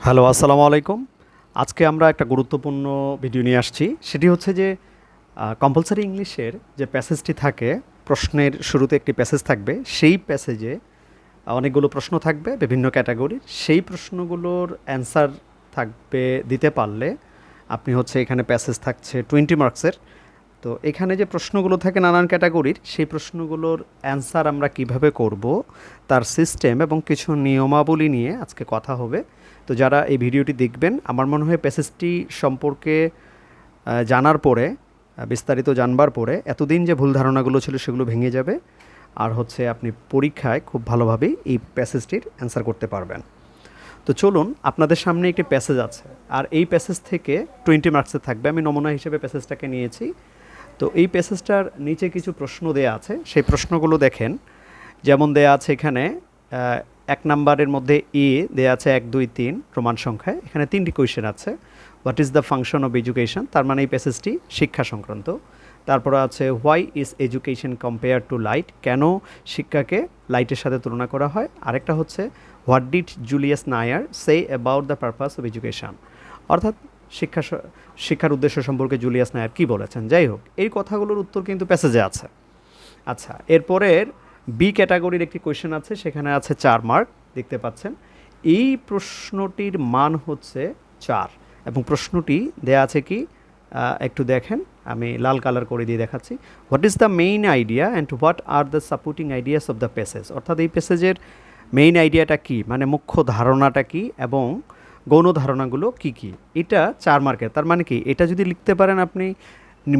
Hello, আসসালামু আলাইকুম। আজকে আমরা একটা গুরুত্বপূর্ণ ভিডিও নিয়ে আসছি। সেটি হচ্ছে যে কম্পালসরি ইংলিশের যে প্যাসেজটি থাকে, প্রশ্নের শুরুতে একটি প্যাসেজ থাকবে। সেই প্যাসেজে অনেকগুলো প্রশ্ন থাকবে বিভিন্ন ক্যাটাগরির। সেই প্রশ্নগুলোর অ্যান্সার থাকবে দিতে পারলে আপনি হচ্ছে এখানে প্যাসেজ থাকছে 20 মার্কসের। তো এখানে যে প্রশ্নগুলো থাকে নানান ক্যাটাগরির, সেই প্রশ্নগুলোর অ্যান্সার আমরা কিভাবে করব, তার সিস্টেম এবং কিছু নিয়মাবলী নিয়ে আজকে কথা হবে। তো যারা এই ভিডিওটি দেখবেন, আমার মনে হয় প্যাসেজটি সম্পর্কে জানার পরে, বিস্তারিত জানবার পরে এতদিন যে ভুল ধারণাগুলো ছিল সেগুলো ভেঙে যাবে। আর হচ্ছে আপনি পরীক্ষায় খুব ভালোভাবেই এই প্যাসেজটির অ্যান্সার করতে পারবেন। তো চলুন, আপনাদের সামনে একটি প্যাসেজ আছে, আর এই প্যাসেজ থেকে 20 মার্কসে থাকবে। আমি নমুনা হিসেবে প্যাসেজটাকে নিয়েছি। তো এই প্যাসেজটার নিচে কিছু প্রশ্ন দেয়া আছে, সেই প্রশ্নগুলো দেখেন। যেমন দেয়া আছে এখানে আহ, 1 নাম্বারের মধ্যে দেয়া আছে 1 2 3 রোমান সংখ্যায়। এখানে 3টি কোয়েশ্চেন আছে। What is the function of education, তার মানে এই প্যাসেজটি শিক্ষা সংক্রান্ত। তারপরে আছে why is education compare to light, কেন শিক্ষাকে লাইটের সাথে তুলনা করা হয়। আরেকটা হচ্ছে what did Julius Nair say about the purpose of education, অর্থাৎ শিক্ষা শিক্ষার উদ্দেশ্য সম্পর্কে জুলিয়াস নায়ার কী বলেছেন। যাই হোক, এই কথাগুলোর উত্তর কিন্তু প্যাসেজে আছে। আচ্ছা, এরপরের বি ক্যাটাগরির একটি কোয়েশ্চেন আছে, সেখানে আছে 4 মার্ক, দেখতে পাচ্ছেন। এই প্রশ্নটির মান হচ্ছে 4, এবং প্রশ্নটি দেয়া আছে কি একটু দেখেন, আমি লাল কালার করে দিয়ে দেখাচ্ছি। What is the main idea and what are the supporting ideas of the passage, অর্থাৎ এই প্যাসেজের মেইন আইডিয়াটা কি, মানে মুখ্য ধারণাটা কি, এবং গৌণ ধারণাগুলো কি কি। এটা 4 মার্কের, তার মানে কি, এটা যদি লিখতে পারেন আপনি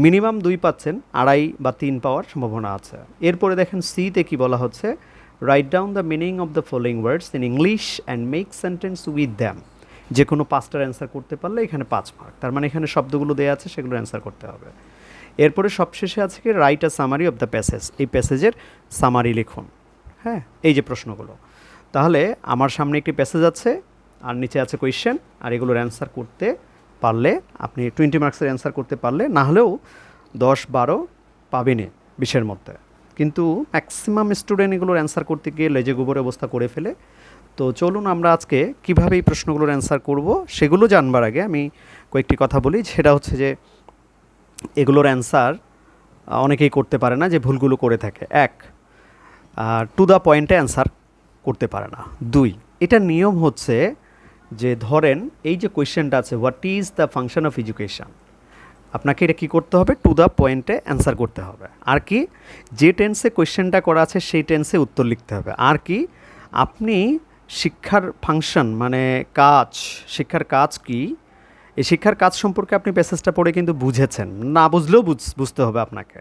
মিনিমাম 2 পাচ্ছেন, 2.5 বা 3 পাওয়ার সম্ভাবনা আছে। এরপরে দেখেন সিতে কি বলা হচ্ছে, write down the meaning of the following words in English and make sentence with them. যে কোনো 5টার অ্যান্সার করতে পারলে এখানে 5 মার্ক, তার মানে এখানে শব্দগুলো দেওয়া আছে সেগুলো অ্যান্সার করতে হবে। এরপরে সবশেষে আছে কি, write a summary of the passage, এই প্যাসেজের সামারি লিখুন। হ্যাঁ, এই যে প্রশ্নগুলো। তাহলে আমার সামনে একটি প্যাসেজ আছে, আর নিচে আছে কোয়েশ্চেন, আর এগুলোর অ্যান্সার করতে পারলে আপনি 20 মার্কসের অ্যান্সার করতে পারলে, না হলেও 10 12 পাবেনই 20-এর মধ্যে। কিন্তু ম্যাক্সিমাম স্টুডেন্ট এগুলোর অ্যান্সার করতে গিয়ে লেজে গোবরে অবস্থা করে ফেলে। তো চলুন আমরা আজকে কীভাবে এই প্রশ্নগুলোর অ্যান্সার করব সেগুলো জানবার আগে আমি কয়েকটি কথা বলি। সেটা হচ্ছে যে এগুলোর অ্যান্সার অনেকেই করতে পারে না, যে ভুলগুলো করে থাকে। 1, টু দ্য পয়েন্টে অ্যান্সার করতে পারে না। 2, এটার নিয়ম হচ্ছে যে ধরেন এই যে কোয়েশ্চেনটা আছে, what is the function of education, আপনাকে এটা কী করতে হবে, টু দ্য পয়েন্টে অ্যান্সার করতে হবে। আর কি, যে টেন্সে কোয়েশ্চেনটা করা আছে সেই টেন্সে উত্তর লিখতে হবে। আর কি, আপনি শিক্ষার ফাংশন মানে কাজ, শিক্ষার কাজ কি, এই শিক্ষার কাজ সম্পর্কে আপনি প্যাসেজটা পড়ে কিন্তু বুঝেছেন, না বুঝলেও বুঝতে হবে আপনাকে।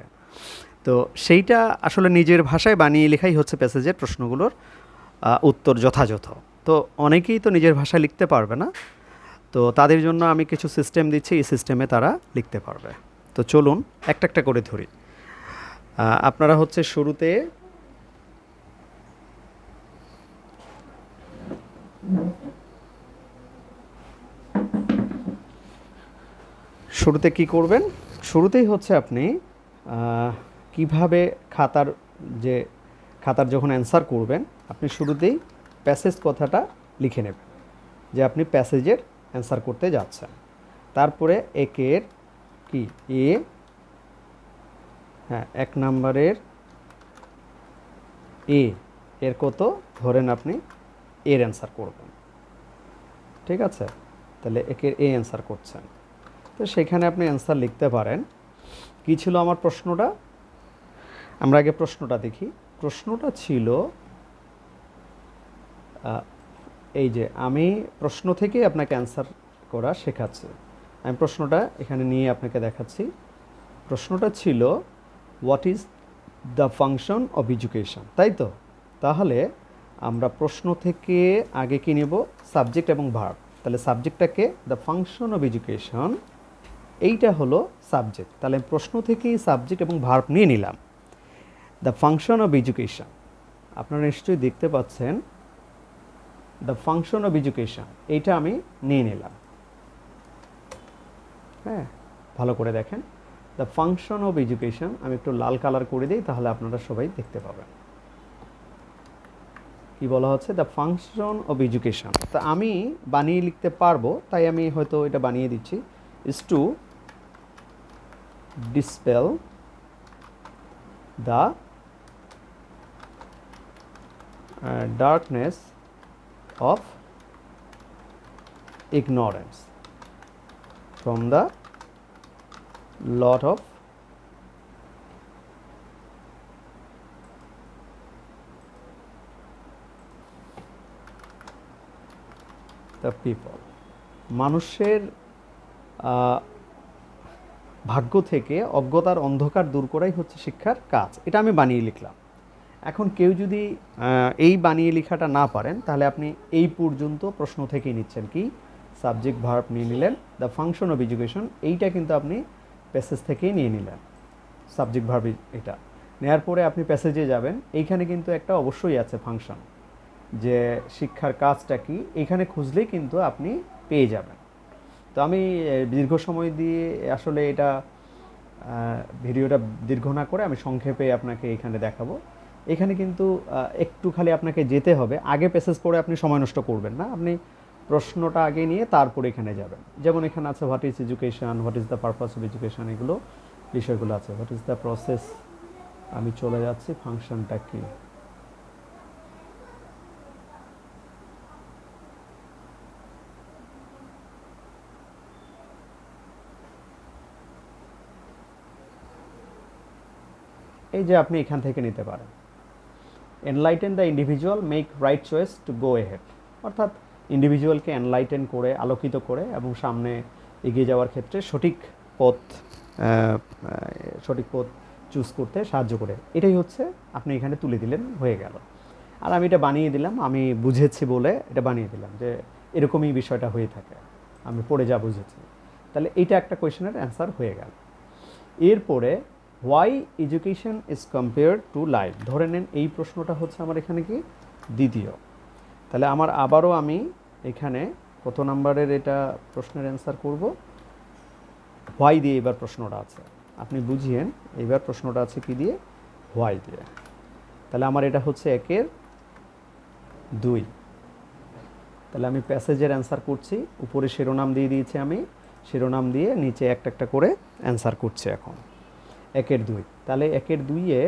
তো সেইটা আসলে নিজের ভাষায় বানিয়ে লেখাই হচ্ছে প্যাসেজের প্রশ্নগুলোর উত্তর যথাযথ। তো অনেকেই তো নিজের ভাষায় লিখতে পারবে না, তো তাদের জন্য আমি কিছু সিস্টেম দিচ্ছি, এই সিস্টেমে তারা লিখতে পারবে। তো চলুন একটা একটা করে ধরি। আপনারা হচ্ছে শুরুতে কি করবেন, শুরুতেই হচ্ছে আপনি কিভাবে যে খাতার যখন অ্যান্সার করবেন, আপনি শুরুতেই প্যাসেজ কথাটা লিখে নেবেন, যে আপনি প্যাসেজের অ্যান্সার করতে যাচ্ছেন। তারপরে একের কি হ্যাঁ, 1 নাম্বারের এর কত ধরেন আপনি এর অ্যান্সার করবেন, ঠিক আছে। তাহলে একের অ্যান্সার করছেন, তো সেখানে আপনি অ্যান্সার লিখতে পারেন। কি ছিল আমার প্রশ্নটা, আমরা আগে প্রশ্নটা দেখি। প্রশ্নটা ছিল এই যে আমি প্রশ্ন থেকেই আপনাকে অ্যান্সার করা শেখাচ্ছি। আমি প্রশ্নটা এখানে নিয়ে আপনাকে দেখাচ্ছি। প্রশ্নটা ছিল what is the function of education, তাই তো। তাহলে আমরা প্রশ্ন থেকে আগে কি নেব, সাবজেক্ট এবং ভার্ব। তাহলে সাবজেক্টটাকে দ্য ফাংশন অফ এডুকেশন, এইটা হলো সাবজেক্ট। তাহলে প্রশ্ন থেকেই সাবজেক্ট এবং ভার্ব নিয়ে নিলাম। দ্য ফাংশন অফ এডুকেশন, আপনারা নিশ্চয়ই দেখতে পাচ্ছেন দ্য ফাংশন অফ এডুকেশন, এইটা আমি নিয়ে নিলাম। হ্যাঁ, ভালো করে দেখেন, দ্য ফাংশন অফ এডুকেশন, আমি একটু লাল কালার করে দিই, তাহলে আপনারা সবাই দেখতে পাবেন। কি বলা হচ্ছে, দ্য ফাংশন অফ এডুকেশন। তা আমি বানিয়ে লিখতে পারবো, তাই আমি হয়তো এটা বানিয়ে দিচ্ছি, is to dispel the darkness of ignorance from the lot of the people। মানুষের ভাগ্য থেকে অজ্ঞতার অন্ধকার দূর করাই হচ্ছে শিক্ষার কাজ। এটা আমি বানিয়ে লিখলাম। এখন কেউ যদি এই বানিয়ে লেখাটা না পারেন, তাহলে আপনি এই পর্যন্ত প্রশ্ন থেকেই নিচ্ছেন কি, সাবজেক্ট ভার্ব নিয়ে নিলেন, দ্য ফাংশন অফ এডুকেশন এইটা কিন্তু আপনি প্যাসেজ থেকেই নিয়ে নিলেন, সাবজেক্ট ভার্ব এটা নেওয়ার পরে আপনি প্যাসেজে যাবেন। এইখানে কিন্তু একটা অবশ্যই আছে ফাংশন, যে শিক্ষার কাজটা কি, এইখানে খুঁজলেই কিন্তু আপনি পেয়ে যাবেন। তো আমি দীর্ঘ সময় দিয়ে আসলে এটা ভিডিওটা দীর্ঘ না করে আমি সংক্ষেপে আপনাকে এখানে দেখাবো। এখানে কিন্তু একটু খালি আপনাকে যেতে হবে, আগে প্যাসেজ পড়ে আপনি সময় নষ্ট করবেন না, আপনি প্রশ্নটা আগে নিয়ে তারপরে এখানে যাবেন। যেমন এখানে আছে what is education, what is the purpose of education, এগুলো বিষয়গুলো আছে। হোয়াট ইজ দ্য প্রসেস, আমি চলে যাচ্ছি, ফাংশনটা কি, এই যে আপনি এখান থেকে নিতে পারেন। Enlighten the individual, make right choice to go ahead, অর্থাৎ ইন্ডিভিজুয়ালকে এনলাইটেন করে, আলোকিত করে এবং সামনে এগিয়ে যাওয়ার ক্ষেত্রে সঠিক পথ চুজ করতে সাহায্য করে। এটাই হচ্ছে আপনি এখানে তুলে দিলেন, হয়ে গেল। আর আমি এটা বানিয়ে দিলাম, আমি বুঝেছি বলে এটা বানিয়ে দিলাম যে এরকমই বিষয়টা হয়ে থাকে, আমি পড়ে যা বুঝেছি। তাহলে এইটা একটা কোয়েশনের অ্যান্সার হয়ে গেল। এরপরে why education is compare to life, ধরে নেন এই প্রশ্নটা হচ্ছে আমার এখানে কি দ্বিতীয়। তাহলে আমার আবারও আমি এখানে কত নাম্বারের এটা প্রশ্নের অ্যান্সার করব, হোয়াই দিয়ে এবার প্রশ্নটা আছে, আপনি বুঝিয়েন। এবার প্রশ্নটা আছে কি দিয়ে, হোয়াই দিয়ে। তাহলে আমার এটা হচ্ছে 1-2। তাহলে আমি প্যাসেজের অ্যান্সার করছি, উপরে শিরোনাম দিয়ে দিয়েছি, আমি শিরোনাম দিয়ে নিচে একটা একটা করে অ্যান্সার করছি এখন 1-2। তাহলে 1-2-এ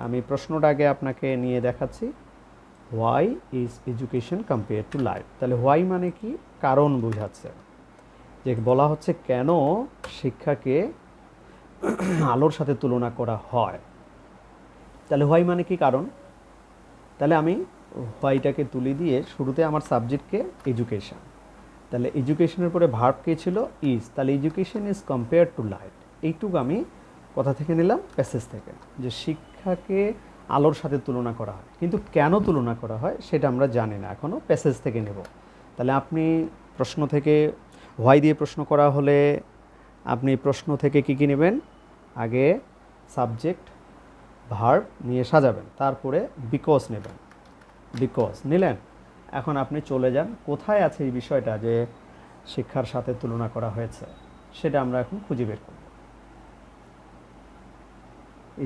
আমি প্রশ্নটা আগে আপনাকে নিয়ে দেখাচ্ছি, why is education compare to life. তাহলে হোয়াই মানে কি, কারণ বোঝাচ্ছে, যে বলা হচ্ছে কেন শিক্ষাকে আলোর সাথে তুলনা করা হয়। তাহলে হোয়াই মানে কি, কারণ। তাহলে আমি হোয়াইটাকে তুলে দিয়ে শুরুতে আমার সাবজেক্টকে এডুকেশন, তাহলে এডুকেশনের পরে ভার্ব কে ছিল, ইজ। তাহলে education is compare to light, এইটুকু আমি কথা থেকে নিলাম, প্যাসেজ থেকে, যে শিক্ষাকে আলোর সাথে তুলনা করা হয়। কিন্তু কেন তুলনা করা হয় সেটা আমরা জানি না এখনও, প্যাসেজ থেকে নেব। তাহলে আপনি প্রশ্ন থেকে হোয়াই দিয়ে প্রশ্ন করা হলে আপনি প্রশ্ন থেকে কী কী নেবেন, আগে সাবজেক্ট ভার্ব নিয়ে সাজাবেন, তারপরে বিকজ নেবেন, বিকজ নিলেন। এখন আপনি চলে যান, কোথায় আছে এই বিষয়টা যে শিক্ষার সাথে তুলনা করা হয়েছে, সেটা আমরা এখন খুঁজে বের করব।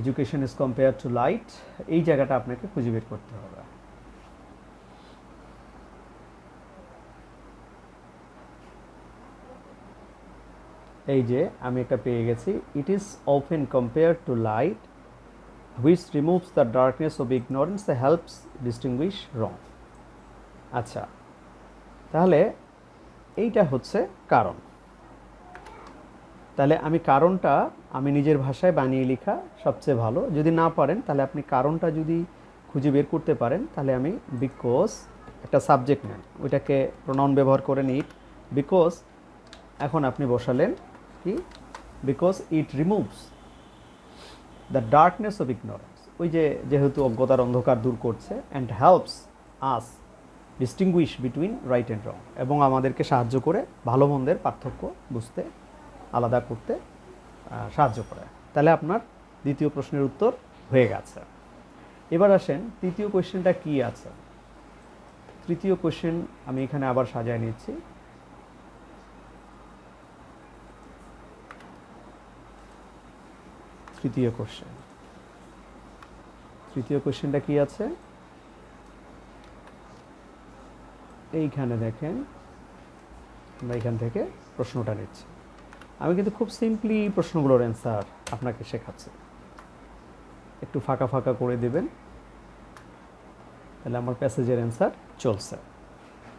Education is compare to light, এই জায়গাটা আপনাকে খুঁজে বের করতে হবে। এই যে আমি একটা পেয়ে গেছি, it is often compare to light which removes the darkness of ignorance helps distinguish wrong. আচ্ছা, তাহলে এইটা হচ্ছে কারণ। তাহলে আমি কারণটা আমি নিজের ভাষায় বানিয়ে লেখা সবচেয়ে ভালো। যদি না পারেন তাহলে আপনি কারণটা যদি খুঁজে বের করতে পারেন, তাহলে আমি বিকজ, একটা সাবজেক্ট নেন, ওইটাকে প্রোনাউন ব্যবহার করে নিই বিকজ। এখন আপনি বসালেন কি, because it removes the darkness of ignorance, ওই যে যেহেতু অজ্ঞতার অন্ধকার দূর করছে, and helps us distinguish between right and রং, এবং আমাদেরকে সাহায্য করে ভালো মন্দের পার্থক্য বুঝতে, আলাদা করতে সাহায্য করে। তাহলে আপনার দ্বিতীয় প্রশ্নের উত্তর হয়ে গেছে। এবার আসেন তৃতীয় কোয়েশ্চেনটা কি আছে। তৃতীয় কোয়েশ্চেন আমি এখানে আবার সাজায় নিচ্ছি। তৃতীয় কোয়েশ্চেনটা কি আছে, এইখানে দেখেন আমরা এখান থেকে প্রশ্নটা নিচ্ছি। আমি কিন্তু খুব সিম্পলি প্রশ্নগুলোর অ্যান্সার আপনাকে শেখাচ্ছি। একটু ফাঁকা ফাঁকা করে দেবেন, তাহলে আমার প্যাসেজের অ্যান্সার চলছে।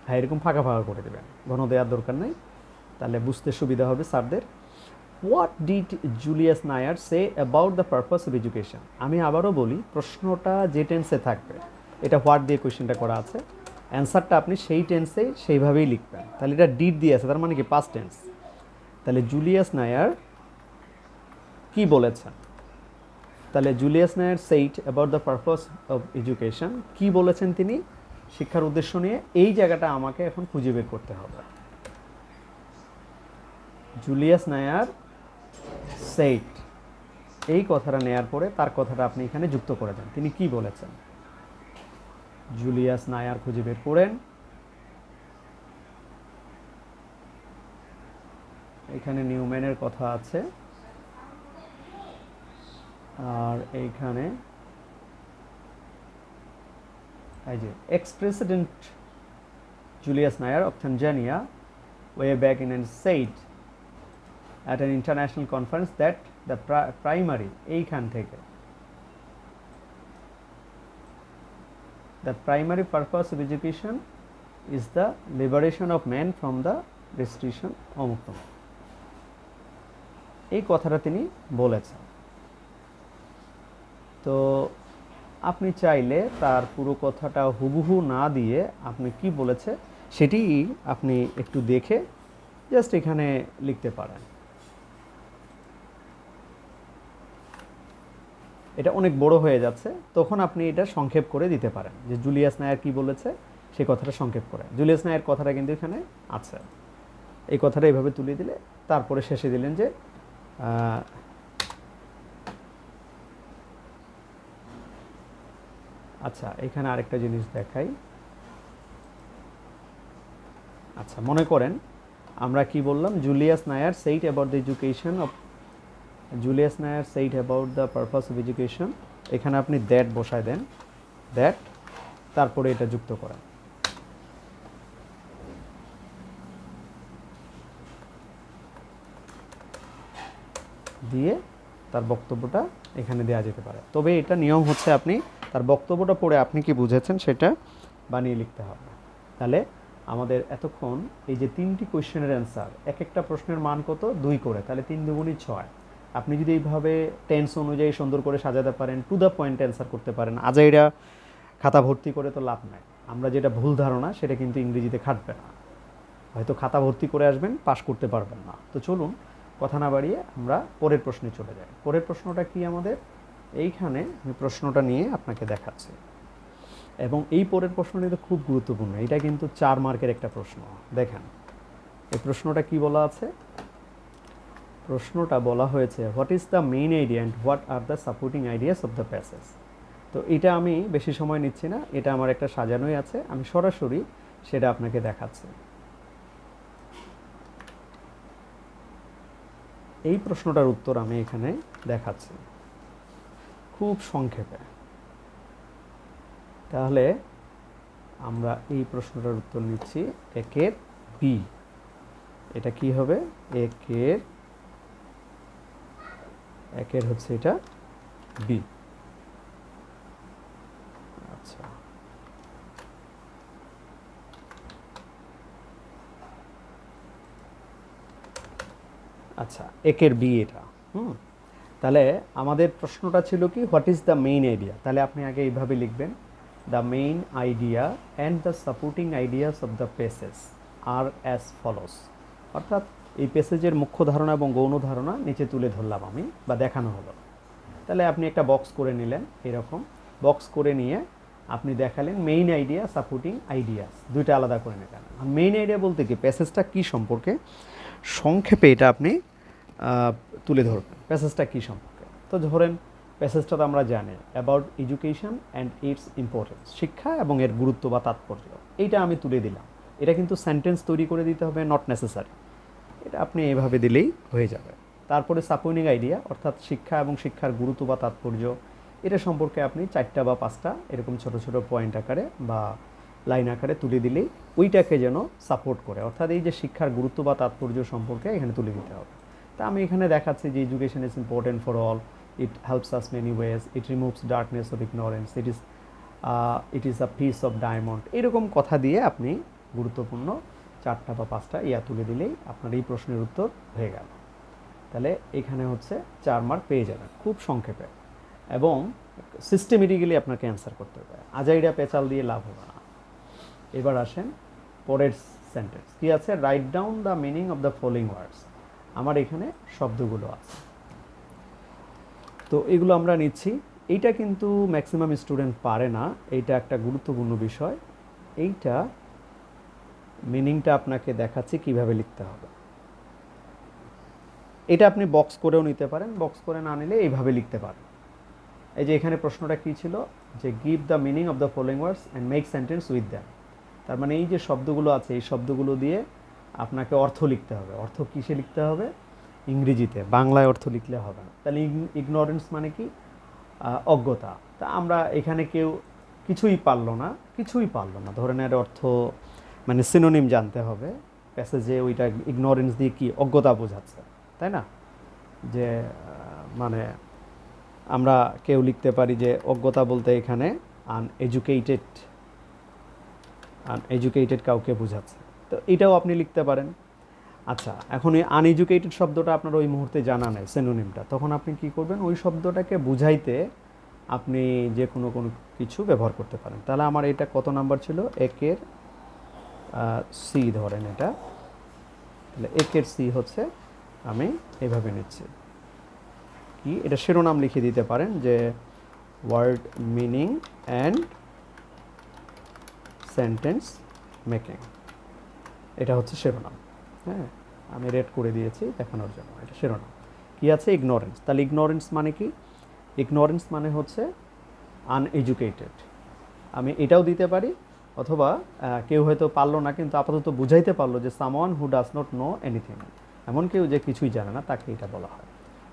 হ্যাঁ, এরকম ফাঁকা ফাঁকা করে দেবেন, ঘন দেওয়ার দরকার নেই, তাহলে বুঝতে সুবিধা হবে স্যারদের। What did Julius Nair say about the purpose of education. আমি আবারও বলি, প্রশ্নটা যে টেন্সে থাকবে, এটা হোয়াট দিয়ে কোয়েশ্চেনটা করা আছে, অ্যান্সারটা আপনি সেই টেন্সে সেইভাবেই লিখবেন। তাহলে এটা ডিড দিয়ে আছে, তার মানে কি পাস্ট টেন্স। তাহলে জুলিয়াস নায়ার কি বলেছেন, তাহলে Julius Nyerere said about the purpose of education, কি বলেছেন তিনি শিক্ষার উদ্দেশ্য নিয়ে, এই জায়গাটা আমাকে এখন খুঁজে বের করতে হবে। জুলিয়াস নায়ার সেইট, এই কথাটা নেয়ার পরে তার কথাটা আপনি এখানে যুক্ত করে দেন, তিনি কি বলেছেন। জুলিয়াস নায়ার খুঁজে বের করেন, এখানে নিউম্যানের কথা আছে, আর এইখানে এই যে x president Julius Nair of Tanzania way back in and said at an international conference that the primary এইখান থেকে the primary purpose of education is the liberation of man from the restriction অমুক্ত, এই কথাটা তিনি বলেছেন। তো আপনি চাইলে তার পুরো কথাটা হুবহু না দিয়ে আপনি কি বলেছে সেটি আপনি একটু দেখে জাস্ট এখানে লিখতে পারেন। এটা অনেক বড় হয়ে যাচ্ছে, তখন আপনি এটা সংক্ষেপ করে দিতে পারেন যে জুলিয়াস নায়ার কি বলেছে সেই কথাটা সংক্ষেপ করে। জুলিয়াস নায়ার কথাটা কিন্তু এখানে আছে, এই কথাটা এইভাবে তুলে দিলে তারপরে শেষে দিলেন যে আচ্ছা এখানে আরেকটা জিনিস দেখাই। আচ্ছা মনে করেন আমরা কি বললাম, Julius Nyerere said about the education of, Julius Nyerere said about the purpose of education, এখানে আপনি দ্যাট বসায় দেন, দ্যাট তারপরে এটা যুক্ত করেন। দিয়ে তার বক্তব্যটা এখানে দেওয়া যেতে পারে। তবে এটা নিয়ম হচ্ছে আপনি তার বক্তব্যটা পড়ে আপনি কি বুঝেছেন সেটা বানিয়ে লিখতে হবে। তাহলে আমাদের এতক্ষণ এই যে 3টি কোয়েশ্চেনের অ্যান্সার, এক একটা প্রশ্নের মান কত 2 করে, তাহলে 3 দুগুণী 6। আপনি যদি এইভাবে টেন্স অনুযায়ী সুন্দর করে সাজাতে পারেন, টু দ্য পয়েন্ট অ্যান্সার করতে পারেন, আজাইরা খাতা ভর্তি করে তো লাভ নাই। আমরা যেটা ভুল ধারণা সেটা কিন্তু ইংরেজিতে খাটবে না, হয়তো খাতা ভর্তি করে আসবেন, পাশ করতে পারবেন না। তো চলুন কথা না বাড়িয়ে আমরা পরের প্রশ্নে চলে যাই। পরের প্রশ্নটা কি আমাদের, এইখানে আমি প্রশ্নটা নিয়ে আপনাকে দেখাচ্ছি, এবং এই পরের প্রশ্নটি তো খুব গুরুত্বপূর্ণ, এটা কিন্তু 4 মার্কের একটা প্রশ্ন। দেখেন এই প্রশ্নটা কি বলা আছে, প্রশ্নটা বলা হয়েছে what is the main idea and what are the supporting ideas of the passage. তো এটা আমি বেশি সময় নিচ্ছি না, এটা আমার একটা সাজানোই আছে, আমি সরাসরি সেটা আপনাকে দেখাচ্ছি। এই প্রশ্নটার উত্তর আমি এখানে দেখাচ্ছি খুব সংক্ষেপে। তাহলে আমরা এই প্রশ্নটার উত্তর নিচ্ছি একের বি। এটা কি হবে, একের হচ্ছে এটা বি। আচ্ছা আচ্ছা একের বি এটা। তাহলে আমাদের প্রশ্নটা ছিল কি, what is the main idea. তাহলে আপনি আগে এইভাবে লিখবেন, the main idea and the supporting ideas of the passage are as follows. অর্থাৎ এই প্যাসেজের মুখ্য ধারণা এবং গৌণ ধারণা নিচে তুলে ধরলাম আমি, বা দেখানো হলো। তাহলে আপনি একটা বক্স করে নিলেন, এরকম বক্স করে নিয়ে আপনি দেখালেন মেইন আইডিয়া, সাপোর্টিং আইডিয়াস, দুইটা আলাদা করে নিলেন। আর মেইন আইডিয়া বলতে কি, প্যাসেজটা কী সম্পর্কে সংক্ষেপে এটা আপনি তুলে ধরবেন, প্যাসেজটা কী সম্পর্কে। তো ধরেন প্যাসেজটা তো আমরা জানি, about education and its importance, শিক্ষা এবং এর গুরুত্ব বা তাৎপর্য, এইটা আমি তুলে দিলাম। এটা কিন্তু সেন্টেন্স তৈরি করে দিতে হবে, নট নেসেসারি, এটা আপনি এভাবে দিলেই হয়ে যাবে। তারপরে সাপোর্টিং আইডিয়া, অর্থাৎ শিক্ষা এবং শিক্ষার গুরুত্ব বা তাৎপর্য, এটা সম্পর্কে আপনি 4টা বা 5টা এরকম ছোট ছোট পয়েন্ট আকারে বা লাইন আকারে তুলে দিলেই ওইটাকে যেন সাপোর্ট করে, অর্থাৎ এই যে শিক্ষার গুরুত্ব বা তাৎপর্য সম্পর্কে এখানে তুলে দিতে হবে। তা আমি এখানে দেখাচ্ছি যে education is important for all, it helps us many ways, it removes darkness of ignorance, it is a piece of diamond. এরকম কথা দিয়ে আপনি গুরুত্বপূর্ণ 4টা বা 5টা তুলে দিলেই আপনার এই প্রশ্নের উত্তর হয়ে গেল। তাহলে এখানে হচ্ছে 4 মার্ক পেয়ে যাবেন খুব সংক্ষেপে, এবং সিস্টেমেটিক্যালি আপনাকে অ্যান্সার করতে হবে, আজাইরা পেঁচাল দিয়ে লাভ হবে না। এবার আসেন পরের সেন্টেন্স কি আছে, write down the meaning of the following ওয়ার্ডস। আমার এখানে শব্দগুলো আছে, তো এগুলো আমরা নিচ্ছি। এইটা কিন্তু ম্যাক্সিমাম স্টুডেন্ট পারে না, এইটা একটা গুরুত্বপূর্ণ বিষয়। এইটা মিনিংটা আপনাকে দেখাচ্ছি কিভাবে লিখতে হবে। এটা আপনি বক্স করেও নিতে পারেন, বক্স করে না নিলে এইভাবে লিখতে পারেন। এই যে এখানে প্রশ্নটা কী ছিল, যে give the meaning of the following words and make sentence with them. তার মানে এই যে শব্দগুলো আছে, এই শব্দগুলো দিয়ে আপনাকে অর্থ লিখতে হবে। অর্থ কিসে লিখতে হবে? ইংরেজিতে, বাংলায় অর্থ লিখলে হবে না। তাহলে ইগনোরেন্স মানে কি? অজ্ঞতা। তা আমরা এখানে কেউ কিছুই পারলো না, ধরেন এর অর্থ মানে সিনোনিম জানতে হবে প্যাসেজে, ওইটা ইগনোরেন্স দিয়ে কি অজ্ঞতা বোঝাচ্ছে, তাই না? যে মানে আমরা কেউ লিখতে পারি যে অজ্ঞতা বলতে এখানে আনএডুকেটেড কাউকে বোঝাচ্ছে, তো এটাও আপনি লিখতে পারেন। আচ্ছা, এখন এই আনএডুকেটেড শব্দটা আপনার ওই মুহূর্তে জানা নেই সিনোনিমটা, তখন আপনি কি করবেন, ওই শব্দটাকে বুঝাইতে আপনি যে কোনো কিছু ব্যবহার করতে পারেন। তাহলে আমার এটা কত নাম্বার ছিল? 1-এর সি ধরেন এটা, তাহলে 1-এর সি হচ্ছে আমি এভাবে নিচ্ছি কি, এটা শিরোনাম লিখে দিতে পারেন যে word meaning and sentence making, এটা হচ্ছে শিরোনাম। হ্যাঁ, আমি রেড করে দিয়েছি দেখানোর জন্য, এটা শিরোনাম। কি আছে? ইগনোরেন্স। তাহলে ইগনোরেন্স মানে কি? ইগনোরেন্স মানে হচ্ছে আনএডুকেটেড। আমি এটাও দিতে পারি, অথবা কেউ হয়তো পারলো না কিন্তু আপাতত বুঝাইতে পারলো যে someone who does not know anything, এমন কেউ যে কিছুই জানে না, তাকে এটা বলা হয়।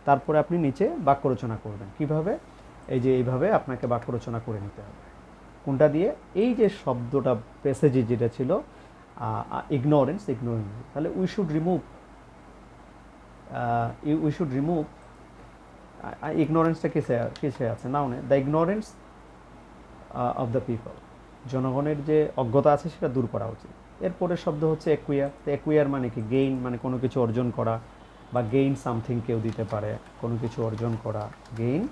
তারপরে আপনি নিচে বাক্য রচনা করবেন কিভাবে? এই যে এইভাবে আপনাকে বাক্য রচনা করে নিতে হবে। কোনটা দিয়ে? এই যে শব্দটা প্যাসেজে যেটা ছিল ইগনোরেন্স, তাহলে উই শুড রিমুভ ইগনোরেন্সটা কিসে আছে? নাউনে, the ignorance of the people, জনগণের যে অজ্ঞতা আছে সেটা দূর করা উচিত। এরপরের শব্দ হচ্ছে একুইয়ার। তো একুইয়ার মানে কি? গেইন, মানে কোনো কিছু অর্জন করা, বা গেইন সামথিং কেউ দিতে পারে, কোনো কিছু অর্জন করা, গেইন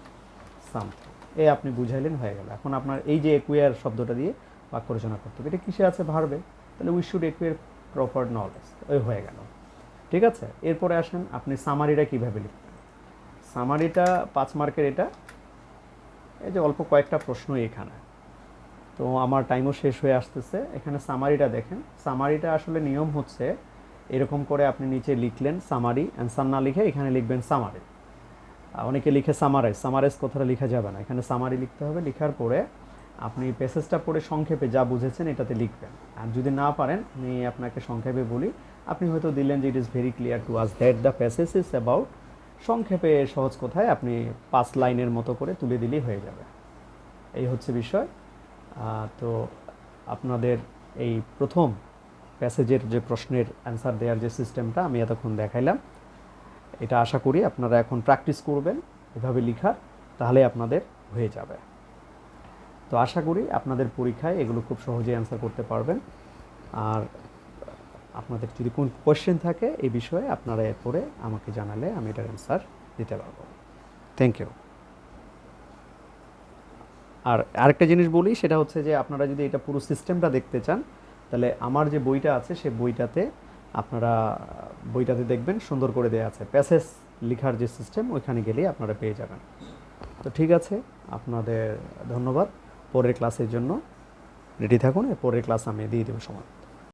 সামথিং। আপনি বুঝাইলেন, হয়ে গেল। এখন আপনার এই যে একুইয়ার শব্দটা দিয়ে বাক্য রচনা করতে হবে। এটা কিসে আছে? ভার্বে। তাহলে উই শুড একুইয়ার প্রপার নলেজ, হয়ে গেল। ঠিক আছে, এরপরে আসেন আপনি সামারিটা কীভাবে লিখবেন। সামারিটা 5 মার্কের, এটা এই যে অল্প কয়েকটা প্রশ্ন এখানে, তো আমার টাইমও শেষ হয়ে আসতেছে। এখানে সামারিটা দেখেন। সামারিটা আসলে নিয়ম হচ্ছে এরকম করে, আপনি নিচে লিখলেন সামারি, অ্যান্সার না লিখে এখানে লিখবেন সামারি। অনেকে লিখে সামারাইজ কথাটা লেখা যাবে না, এখানে সামারি লিখতে হবে। লেখার পরে আপনি প্যাসেজটা পড়ে সংক্ষেপে যা বুঝেছেন এটাতে লিখবেন। আর যদি না পারেন, আমি আপনাকে সংক্ষেপে বলি, আপনি হয়তো দিলেন যে it is very clear to us that the passage is about, সংক্ষেপে সহজ কথায় আপনি 5 লাইনের মতো করে তুলে দিলেই হয়ে যাবে। এই হচ্ছে বিষয়। তো আপনাদের এই প্রথম প্যাসেজের যে প্রশ্নের অ্যান্সার দেওয়ার যে সিস্টেমটা আমি এতক্ষণ দেখাইলাম, এটা আশা করি আপনারা এখন প্র্যাকটিস করবেন এভাবে লেখার, তাহলে আপনাদের হয়ে যাবে। তো আশা করি আপনাদের পরীক্ষায় এগুলো খুব সহজেই অ্যান্সার করতে পারবেন। আর আপনাদের যদি কোন কোয়েশ্চেন থাকে এই বিষয়ে, আপনারা এরপরে আমাকে জানালে আমি এটার অ্যান্সার দিতে পারবো। Thank you. আর আরেকটা জিনিস বলি, সেটা হচ্ছে যে আপনারা যদি এটা পুরো সিস্টেমটা দেখতে চান, তাহলে আমার যে বইটা আছে সে বইটাতে দেখবেন সুন্দর করে দেওয়া আছে প্যাসেজ লেখার যে সিস্টেম, ওইখানে গেলেই আপনারা পেয়ে যাবেন। তো ঠিক আছে, আপনাদের ধন্যবাদ। পরের ক্লাসের জন্য রেডি থাকুন, পরের ক্লাস আমি দিয়ে দেবো সময়।